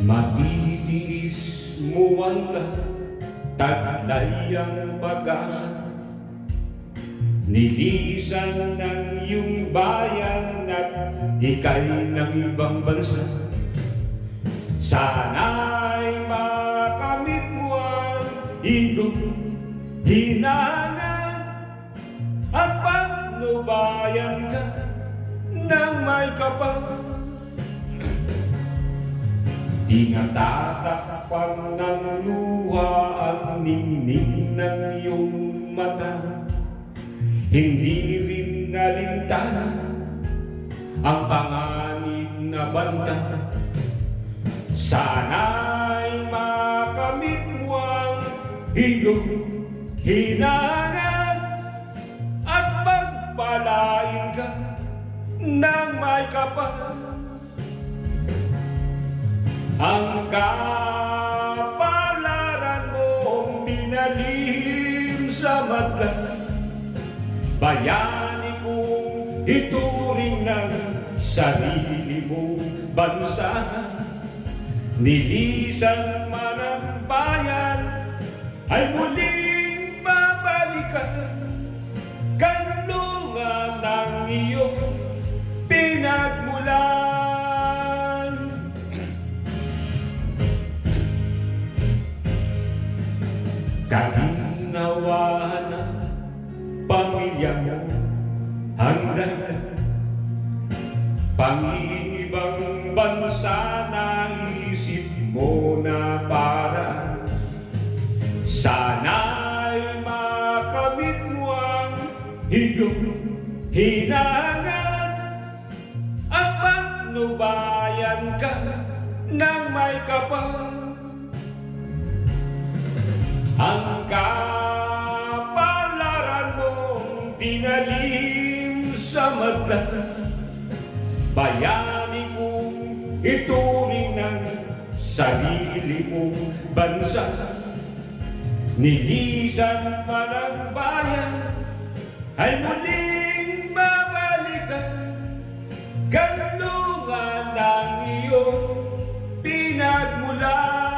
Matitiis mo ang lahat, taglay ang pag-asa. Nilisan ng iyong bayan at ika'y ng ibang bansa. Sana'y makamit mo ang iyong hinangan at patnubayan ka ng may kapal. Di nga tatakpan ng luha ang ningning ng iyong mata. Hindi rin nalintana ang panganib na banta. Sana'y makamit mo ang iyong hinangan at pagpalain ka ng may kapal. Ang kapalaran mong tinalihim sa madla, bayani kong ituring ng sarili mong bansa. Nilisan man ang bayan ay muling babalikan, kanlungan ng iyong pinagmulan. Kaginawa na pamilya mo hanggang pangingibang bansa na isip mo na para. Sana'y makamit mo ang iyong hinangan at patnubayan ka ng may kapal. Ang kapalaran mong tinalihim sa madla, bayani kong ituring ng sarili mong bansa. Nilisan man ang bayan ay muling babalikan, kanlungan ng iyong pinagmulan.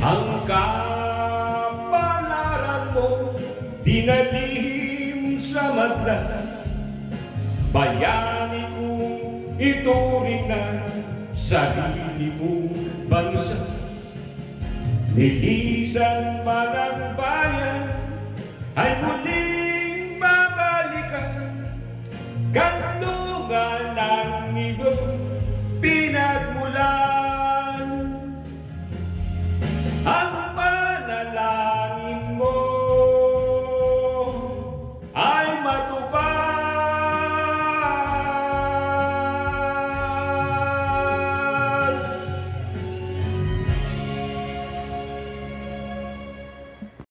Ang kapalaran mo dinalihim sa madla, bayani kong ituring na sarili mong bansa. Nilisan man ang bayan ay muling babalikan, kanlungan